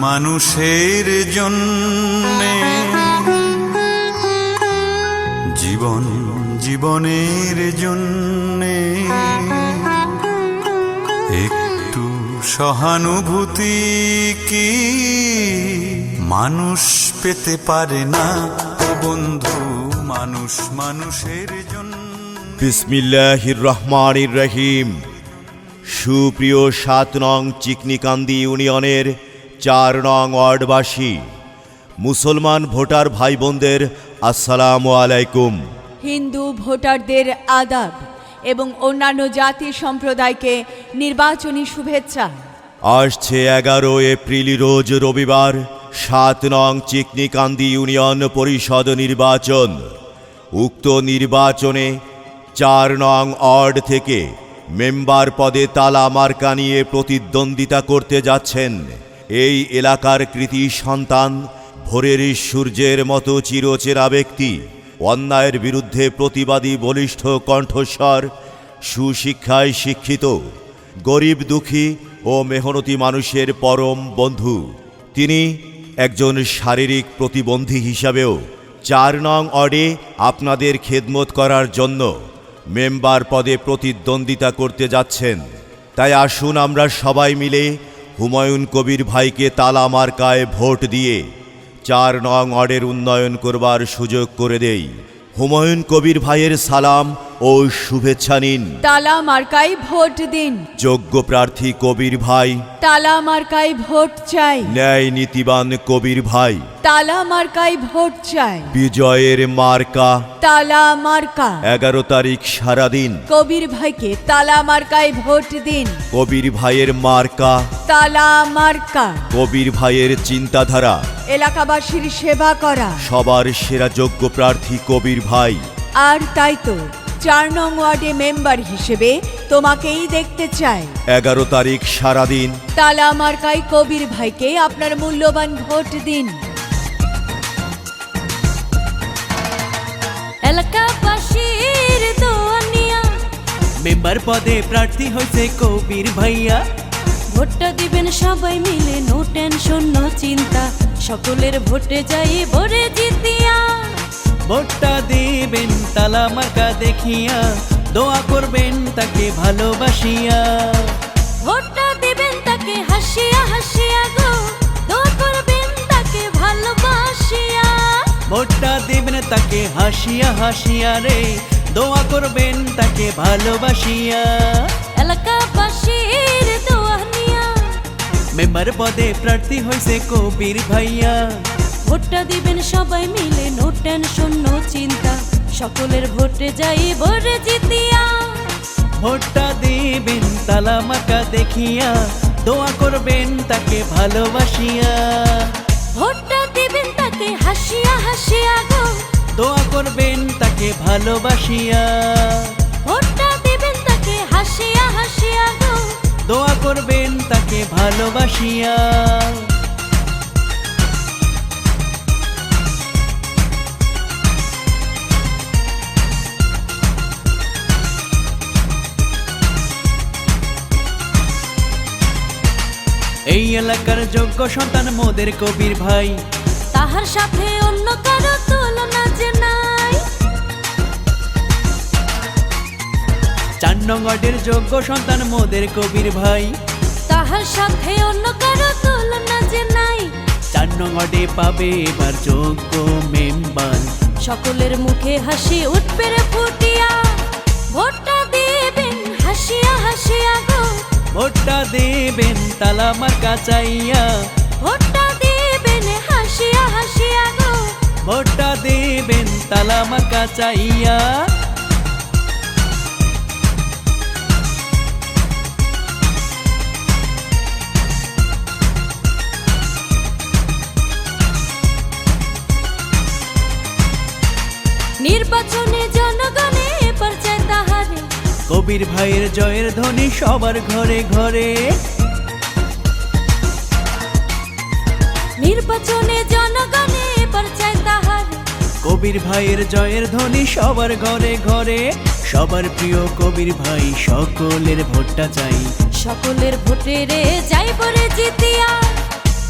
মানুষের জন্যে, জীবন জীবনের জন্যে একটু সহানুভূতি কি মানুষ পেতে পারে না বন্ধু? মানুষ মানুষের জন্য। বিসমিল্লাহির রহমানির রহিম। সুপ্রিয় ৭ নং চিকনিকান্দি ইউনিয়নের ৪ নং ওয়ার্ডবাসী মুসলমান ভোটার ভাই বোনদের আসসালামু আলাইকুম। হিন্দু ভোটারদের আদাব এবং অন্যান্য জাতি সম্প্রদায়কে নির্বাচনী শুভেচ্ছা। আসছে ১১ এপ্রিল রোজ রবিবার ৭ নং চিকনিকান্দি ইউনিয়ন পরিষদ নির্বাচন। উক্ত নির্বাচনে ৪ নং ওয়ার্ড থেকে মেম্বার পদে তালা মার্কা নিয়ে প্রতিদ্বন্দ্বিতা করতে যাচ্ছেন এই এলাকার কৃতি সন্তান, ভোরের সূর্যের মতো চিরচেনা ব্যক্তি, অন্যায়ের বিরুদ্ধে প্রতিবাদী বলিষ্ঠ কণ্ঠস্বর, সুশিক্ষায় শিক্ষিত, গরিব দুঃখী ও মেহনতি মানুষের পরম বন্ধু। তিনি একজন শারীরিক প্রতিবন্ধী হিসাবেও ৪ নং ওয়ার্ডে আপনাদের খেদমত করার জন্য মেম্বার পদে প্রতিদ্বন্দ্বিতা করতে যাচ্ছেন। তাই আসুন আমরা সবাই মিলে হুমায়ুন কবির ভাইকে তালা মার্কায় ভোট দিয়ে ৪ নং ওয়ার্ডের উন্নয়ন করবার সুযোগ করে দেই। হুমায়ুন কবির ভাইয়ের সালাম ও শুভেচ্ছা নিন। তালা মার্কায় ভোট দিন। যোগ্য প্রার্থী কবির ভাই, তালা মার্কায় ভোট চাই। ন্যায় নীতিবান কবির ভাই, তালা মার্কায় ভোট চাই। বিজয়ের মার্কা তালা মার্কা। ১১ তারিখ সারাদিন কবির ভাইকে তালা মার্কায় ভোট দিন। কবির ভাইয়ের মার্কা তালা মার্কা। কবির ভাইয়ের চিন্তাধারা, এলাকাবাসীর সেবা করা। সবার সেরা যোগ্য প্রার্থী কবির ভাই। আর তাই তো ৪ নং ওয়ার্ডে মেম্বার হিসেবে তোমাকেই দেখতে চাই। ১১ তারিখ সারাদিন তালা মার্কায় কবির ভাইকে আপনার মূল্যবান ভোট দিন। এলাকাবাসীর দোয়া নিয়া মেম্বার পদে প্রার্থী হয়েছে কবির ভাইয়া। ভোটটা দিবেন সবাই মিলে, নো টেনশন নো চিন্তা, সকলের ভোটে যাই ভরে জিতিয়া। ভোটটা দিবেন তালা মার্কা দেখিয়া, দোয়া করবেন তাকে ভালোবাসিয়া। ভোটটা দিবেন তাকে হাসিয়া হাসিয়া গো, দোয়া করবেন তাকে ভালোবাসিয়া। ভোটটা দিবেন তাকে হাসিয়া হাসিয়া রে, দোয়া করবেন তাকে ভালোবাসিয়া। এলাকাবাসীর দোয়া নিয়া মেম্বার পদে প্রার্থী হয়েছে কবির ভাইয়া। ভোটটা দিবেন সবাই মিলে, নো টেনশন নো চিন্তা, সকলের ভোটে যাই ভরে জিতিয়া। ভোটটা দিবেন তালা মার্কা দেখিয়া, দোয়া করবেন তাকে ভালোবাসিয়া। ভোটটা দিবেন তাকে হাসিয়া হাসিয়া গো, দোয়া করবেন তাকে ভালোবাসিয়া। ভোটটা দিবেন তাকে হাসিয়া হাসিয়া গো, দোয়া করবেন তাকে ভালোবাসিয়া। এই এলাকার যোগ্য সন্তান মোদের কবির ভাই, তাহার সাথে অন্য কারো তুলনা যে নাই। ৪ নং ওয়ার্ডের যোগ্য সন্তান মোদের কবির ভাই, তাহার সাথে অন্য কারো তুলনা যে নাই। ৪ নং ওয়ার্ডে পাবে এবার যোগ্য মেম্বার, সকলের মুখে হাসি উঠবে রে ফুটিয়া। ভোটটা দিবেন হাসিয়া হাসিয়া গো, ভোটটা দেবেন তালা মার্কা চাইয়া। ভোটটা দিবেন হাসিয়া হাসিয়া গো, ভোটটা দেবেন তালা মার্কা চাইয়া। নির্বাচনে জনগণে এবার চায় তাহারে, কবির ভাইয়ের জয়ের ধ্বনি সবার ঘরে ঘরে। নির্বাচনে জনগণে এবার চায় তাহারে, কবির ভাইয়ের জয়ের ধ্বনি সবার ঘরে ঘরে। সবার প্রিয় কবির ভাই, সকলের ভোটটা চাই। সকলের ভোটে রে যাইব রে জিতিয়া।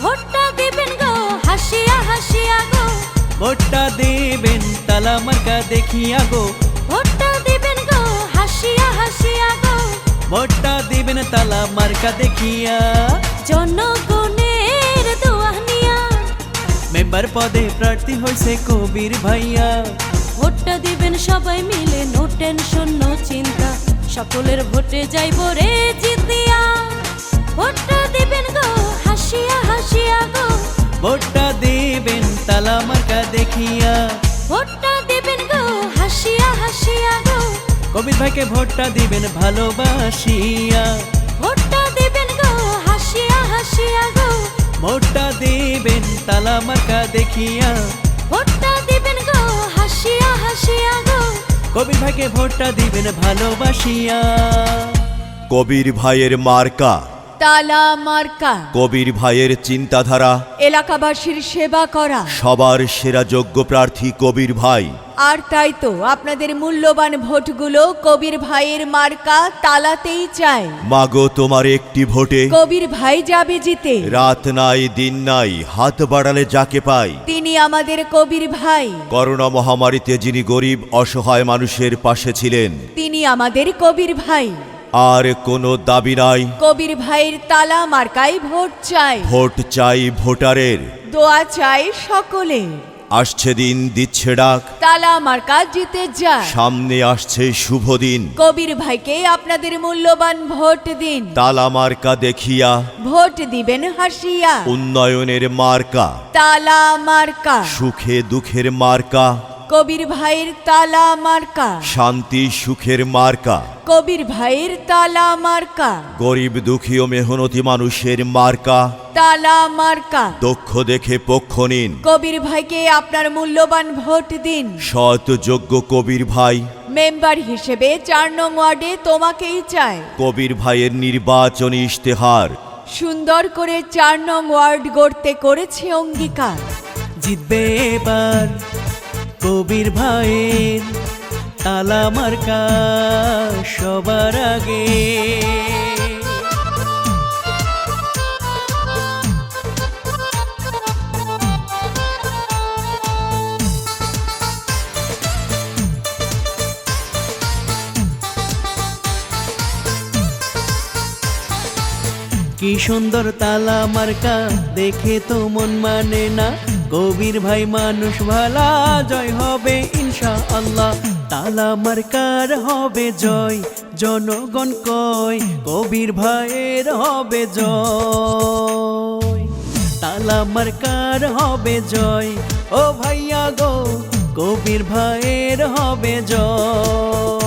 ভোটটা দিবেন গো হাসিয়া হাসিয়া গো, ভোটটা দিবেন তালা মার্কা দেখিয়া গো, ভোটটা দিবেন গো হাসিয়া হাসিয়া গো, ভোটটা দিবেন তালা মার্কা দেখিয়া। জনগণের দোয়া নিয়া মেম্বার পদে প্রার্থী হয়েছে কবির ভাইয়া। ভোটটা দিবেন সবাই মিলে, নো টেনশন নো চিন্তা, সকলের ভোটে যাইব রে জিতিয়া। ভোটটা দিবেন গো হাসিয়া হাসিয়া গো, ভোটটা দিবেন তালা মার্কা দেখিয়া। ভোটটা দিবেন গো হাসিয়া হাসিয়া গো, কবির ভাইকে ভোটটা দিবেন ভালোবাসিয়া। ভোটটা দিবেন গো হাসিয়া হাসিয়া গো, ভোটটা দিবেন তালা মার্কা দেখিয়া। ভোটটা দিবেন গো হাসিয়া হাসিয়া গো, কবির ভাইকে ভোটটা দিবেন ভালোবাসিয়া। কবির ভাইয়ের মার্কা, তালা মার্কা। কবির ভাইয়ের চিন্তাধারা, এলাকাবাসীর সেবা করা। সবার সেরা যোগ্য প্রার্থী কবির ভাই। আর তাই তো আপনাদের মূল্যবান ভোটগুলো কবির ভাইয়ের মার্কা তালাতেই চায়। মাগো তোমার একটি ভোটে কবির ভাই যাবে জিতে। রাত নাই দিন নাই, হাত বাড়ালে যাকে পাই। তিনি আমাদের কবির ভাই, করোনা মহামারীতে যিনি গরিব অসহায় মানুষের পাশে ছিলেন। তিনি আমাদের কবির ভাই। আর কোনো দাবি নাই, কবির ভাইয়ের তালা মার্কায় ভোট চাই। ভোট চাই ভোটারের, দোয়া চাই সকলের। আসছে দিন দিচ্ছে ডাক, তালা মার্কা জিতে যায়। সামনে আসছে শুভ দিন। কবির ভাইকে আপনাদের মূল্যবান ভোট দিন। তালা মার্কা দেখিয়া, ভোট দিবেন হাসিয়া। উন্নয়নের মার্কা, তালা মার্কা। সুখে দুঃখের মার্কা, কবির ভাইয়ের তালা মার্কা। শান্তি সুখের মার্কা, কবির ভাইয়ের তালা মার্কা। গরিব দুঃখী ও মেহনতি মানুষের মার্কা। তালা মার্কা। দক্ষ দেখে পক্ষ নিন, কবির ভাইকে আপনার মূল্যবান ভোট দিন। সৎ যোগ্য কবির ভাই। মেম্বার হিসেবে 4 নং ওয়ার্ডে তোমাকেই চাই। কবির ভাইয়ের নির্বাচনী ইশতেহার, সুন্দর করে 4 নং ওয়ার্ড গড়তে করেছে অঙ্গীকার। জিতবে এবার কবির ভাইয়ের তালা মার্কা সবার আগে। কি সুন্দর তালা মার্কা, দেখে তো মন মানে না। কবির ভাই মানুষ ভালা, জয় হবে ইনশাআল্লাহ। তালা মার্কার হবে জয়, জনগণ কয় কবির ভাইয়ের হবে জয়। তালা মার্কার হবে জয়, ও ভাইয়া গো কবির ভাইয়ের হবে জয়।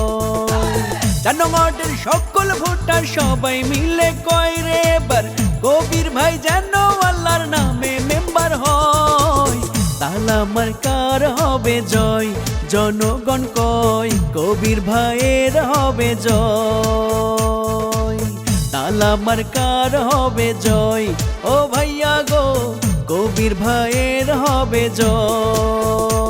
4 নং ওয়ার্ডের সকল ভোটার সবাই মিলে কয় রে বার, কবির ভাই যেন আল্লাহর নামে মেম্বার হয়। তালা মার্কার হবে জয়, জনগণ কয় কবির ভাইয়ের হবে জয়। তালা মার্কার হবে জয়, ও ভাইয়া গো কবির ভাইয়ের হবে জয়।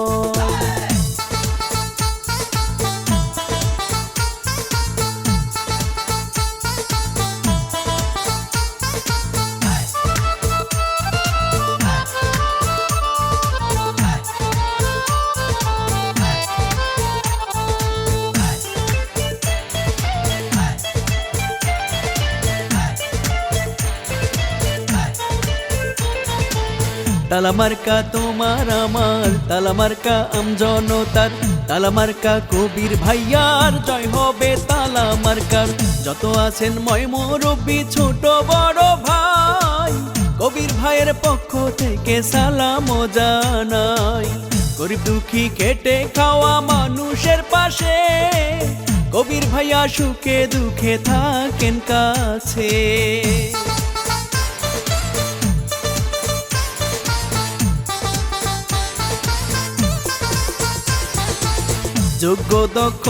তালা মার্কা তোমার আমার, তালা মার্কা আমজনতার, তালা মার্কা কবির ভাইয়ার জয় হবে তালা মার্কার। যত আছেন ময় মুরব্বি ছোট বড় ভাই, কবির ভাইয়ের পক্ষ থেকে সালাম জানাই। গরিব দুঃখী কেটে খাওয়া মানুষের পাশে, কবির ভাইয়া সুখে দুঃখে থাকেন কাছে। যোগ্য দক্ষ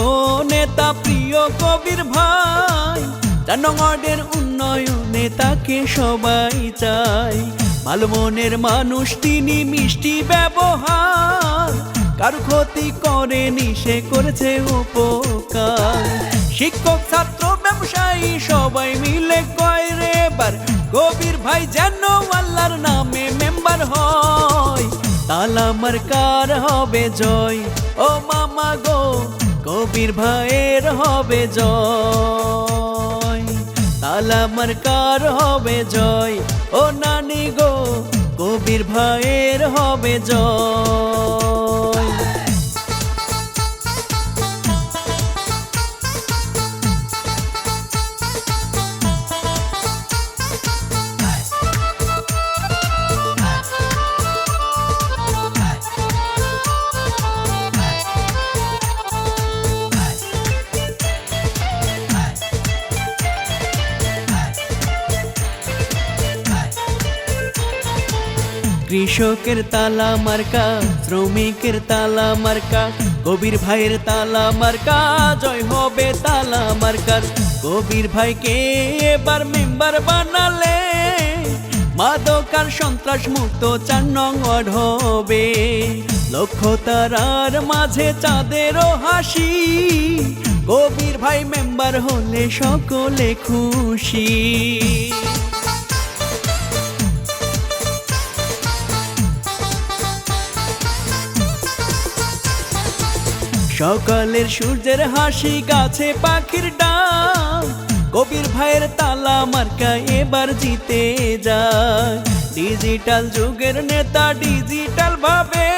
নেতা প্রিয় কবির ভাই, 4 নং ওয়ার্ডের উন্নয়নে তাকে সবাই চাই। ভালো মনের মানুষ তিনি, মিষ্টি ব্যবহার, কারো ক্ষতি করেনি সে করেছে উপকার। শিক্ষক ছাত্র ব্যবসায়ী সবাই মিলে কয় রে বার, কবির ভাই যেন আল্লাহর নামে তালা মার্কার হবে জয়, ও মামা গো কবির ভাইয়ের হবে জয়। তালা মার্কার হবে জয়, ও নানি গো কবির ভাইয়ের হবে জয়। কৃষকের তালা মার্কা, শ্রমিকের তালা মার্কা, কবির ভাইয়ের তালা মার্কা, জয় হবে তালা মার্কার। কবির ভাইকে এবার মেম্বার বানালে মাদক আর সন্ত্রাস মুক্ত 4 নং ওয়ার্ড হবে। লক্ষ তারার মাঝে চাঁদেরও হাসি, কবির ভাই মেম্বার হলে সকলে খুশি। সকালের সূর্যের হাসি, গাছে পাখির ডাক, কবির ভাইয়ের তালা মার্কা এবার জিতে যায়। ডিজিটাল যুগের নেতা ডিজিটাল ভাবে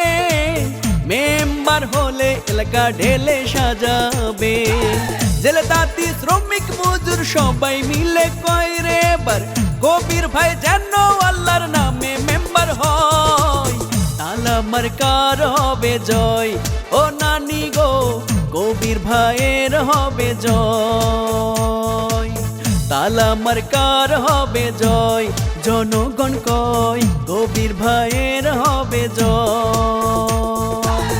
মেম্বার হলে এলাকা ঢেলে সাজাবে। জেলে তাঁতি শ্রমিক মজুর সবাই মিলে কয় রে এবার কবির ভাই যেন আল্লাহর নামে মেম্বার হয়। তালা মার্কার হবে জয়, ও নানি গো কবির ভাইয়ের হবে জয়। তালা মার্কার হবে জয়, জনগণ কয় কবির ভাইয়ের হবে জয়।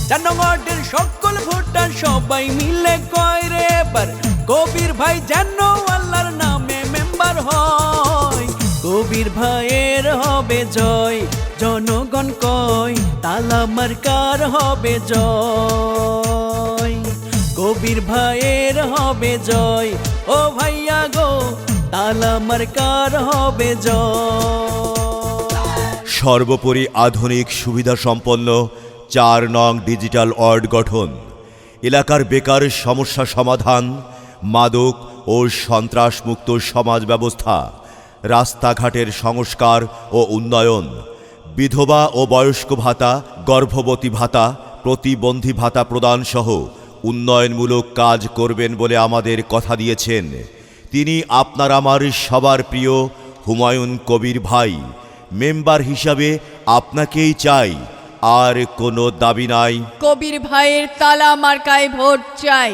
4 নং ওয়ার্ডের সকল ভোটার সবাই মিলে কয় রে এবার কবির ভাই যেন আল্লাহর নামে মেম্বার হয়। কবির ভাইয়ের হবে জয়, জনগণ কয় তালা মার্কার হবে জয়। কবির ভাইয়ের হবে জয়, ও ভাইয়া গো তালা মার্কার হবে জয়। সর্বোপরি আধুনিক সুবিধা সম্পন্ন 4 নং ডিজিটাল ওয়ার্ড গঠন, এলাকার বেকার সমস্যা সমাধান, মাদক ও সন্ত্রাসমুক্ত সমাজ ব্যবস্থা, রাস্তাঘাটের সংস্কার ও উন্নয়ন, বিধবা ও বয়স্ক ভাতা, গর্ভবতী ভাতা, প্রতিবন্ধী ভাতা প্রদান সহ উন্নয়নমূলক কাজ করবেন বলে আমাদের কথা দিয়েছেন। তিনি আপনার আমার সবার প্রিয় হুমায়ুন কবির ভাই। মেম্বার হিসাবে আপনাকেই চাই, আর কোনো দাবি নাই। কবির ভাইয়ের তালা মার্কায় ভোট চাই,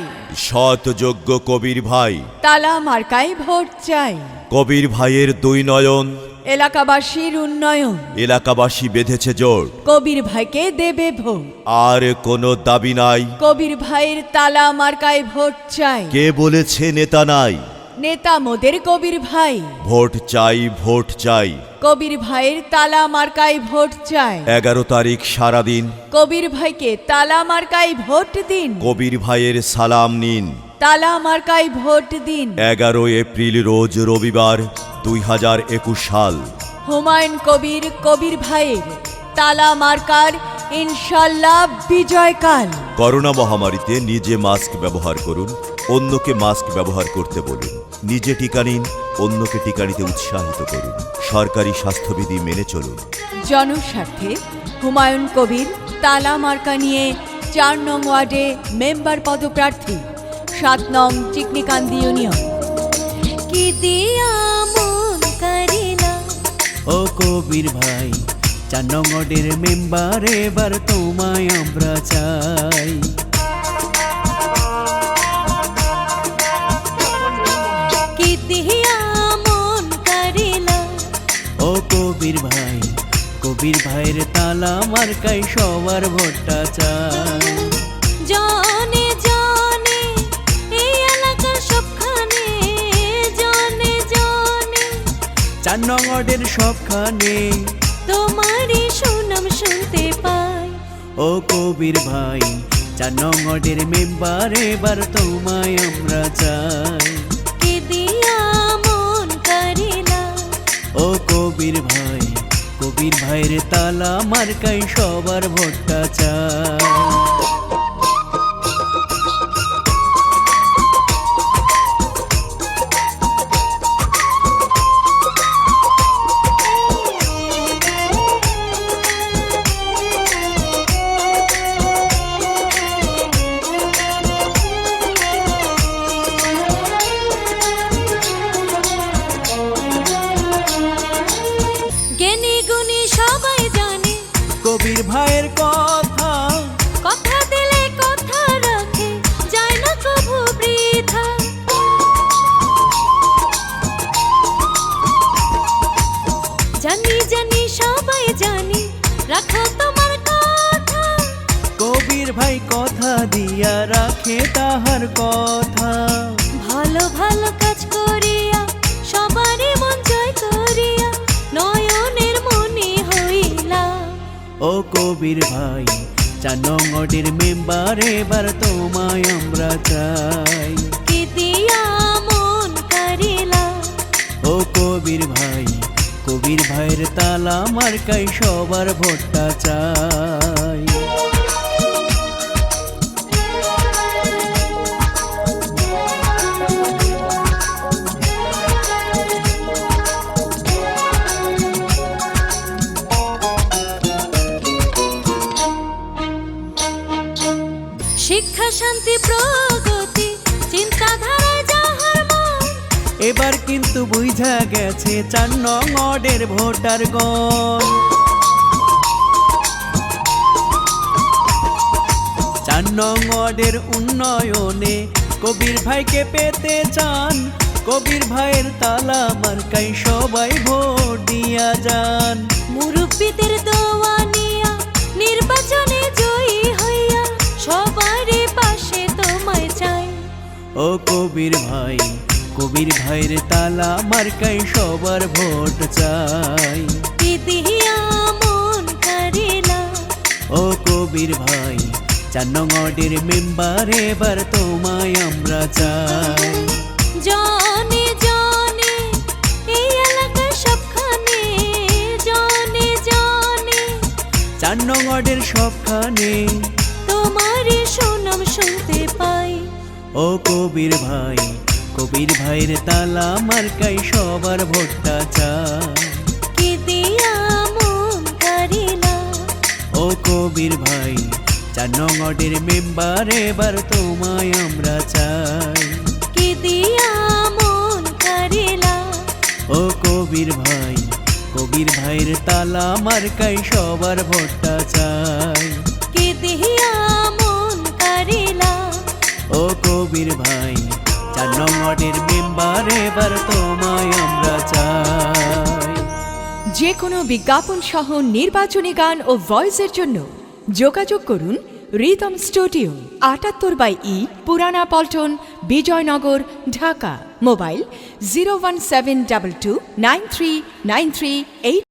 সৎ যোগ্য কবির ভাই। তালা মার্কায় ভোট চাই। কবির ভাইয়ের 2 নয়ন, এলাকাবাসীর উন্নয়ন। এলাকাবাসী বেঁধেছে জোট, কবির ভাইকে দেবে ভোট। আর কোনো দাবি নাই। কবির ভাইয়ের তালা মার্কায় ভোট চাই। কে বলেছে নেতা নাই? নেতা মোদের কবির ভাই। ভোট চাই, ভোট চাই। কবির ভাইয়ের তালা মার্কায় ভোট চাই। 11 তারিখ সারাদিন কবির ভাইকে তালা মার্কায় ভোট দিন। কবির ভাইয়ের সালাম নিন। তালা মার্কায় ভোট দিন। 11 এপ্রিল রোজ রবিবার 2021 সাল। হুমায়ুন কবির, কবির ভাইয়ের তালা মার্কার ইনশাল্লাহ বিজয়কাল। করোনা মহামারীতে নিজে মাস্ক ব্যবহার করুন, অন্যকে মাস্ক ব্যবহার করতে বলুন। নিজে টিকা নিন, অন্যকে টিকা নিতে উৎসাহিত করুন। সরকারি স্বাস্থ্যবিধি মেনে চলুন। জনস্বার্থে হুমায়ুন কবির তালা মার্কা নিয়ে 4 নং ওয়ার্ডে মেম্বার পদপ্রার্থী, 7 নং চিকনিকান্দি ইউনিয়ন। কি দিয়া মন করিলা, ও কবির ভাই 4 নং ওয়ার্ডের মেম্বার এবার তোমায় আমরা চাই। কি দিয়া মন করিলা, ও কবির ভাই, কবির ভাইয়ের তালা মার্কায় সবার ভোটটা চাই। জনে জনে এই এলাকার সবখানে, জনে জনে 4 নং ওয়ার্ডের সবখানে তোমারই সুনাম শুনতে পাই। ও কবির ভাই 4 নং ওয়ার্ডের মেম্বার এবার তোমায় আমরা চাই। কি দিয়া মন করিলা, ও কবির ভাই, কবির ভাইয়ের তালা মার্কাই সবার ভোটটা চাই। জ্ঞানী গুণী সবাই জানে, কবির ভাইয়ের কথা কথা দিলে কথা রাখে, যায় না কভু বৃথা। জানি জানি সবাই জানি, রাখো তোমার কথা। কবির ভাই কথা দিয়া রাখে তাহার কথা। ভালো ভালো কাজ করিয়া, সবারই মন জয় করিয়া, নয়নের মনি হইলা। ও কবির ভাই 4 নং ওয়ার্ডের মেম্বার, এবার তোমায় আমরা চাই। কি দিয়া মন কারিলা, ও কবির ভাইয়ের তালা মার্কাই সবার ভোটটা চাই। শিক্ষা শান্তি প্রগতি চিন্তাধারায় যাহার মন, এবার কিন্তু বুঝা গেছে 4 নং ওয়ার্ডের ভোটারগণ। 4 নং ওয়ার্ডের উন্নয়নে কবির ভাইকে পেতে চান। কবির ভাইয়ের তালা মার্কাই সবাই ভোট দিয়া যান। মুরব্বীদের দোয়া নিয়া নির্বাচনে জয়ী হইয়া, সবারই পাশে তোমায় চাই। ও কবির ভাইয়ের তালা মার্কাই সবার ভোট চাই। কি দিয়া মন কারিলা, ও কবির ভাই 4 নং ওয়ার্ডের মেম্বার, এবার তোমায় আমরা চাই। জনে জনে এই এলাকার সবখানে, জনে জনে 4 নং ওয়ার্ডের সবখানে তোমারই সুনাম শুনতে পাই। ও কবির ভাইয়ের তালা মার্কাই সবার ভোটটা চাই। কি দিয়া মন কারিলা, ও কবির ভাই 4 নং ওয়ার্ডের মেম্বার, এবার তোমায় আমরা চাই। কি দিয়া মন কারিলা, ও কবির ভাইয়ের তালা মার্কাই সবার ভোটটা চাই। কি দিয়া মন কারিলা, ও কবির ভাই 4 নং ওয়ার্ডের মেম্বার, এবার তোমায় আমরা চাই। যে কোনো বিজ্ঞাপন সহ নির্বাচনী গান ও ভয়েসের জন্য যোগাযোগ করুন রিদম স্টুডিও, 78/E, পুরানা পল্টন, বিজয়নগর, ঢাকা। মোবাইল 01722939383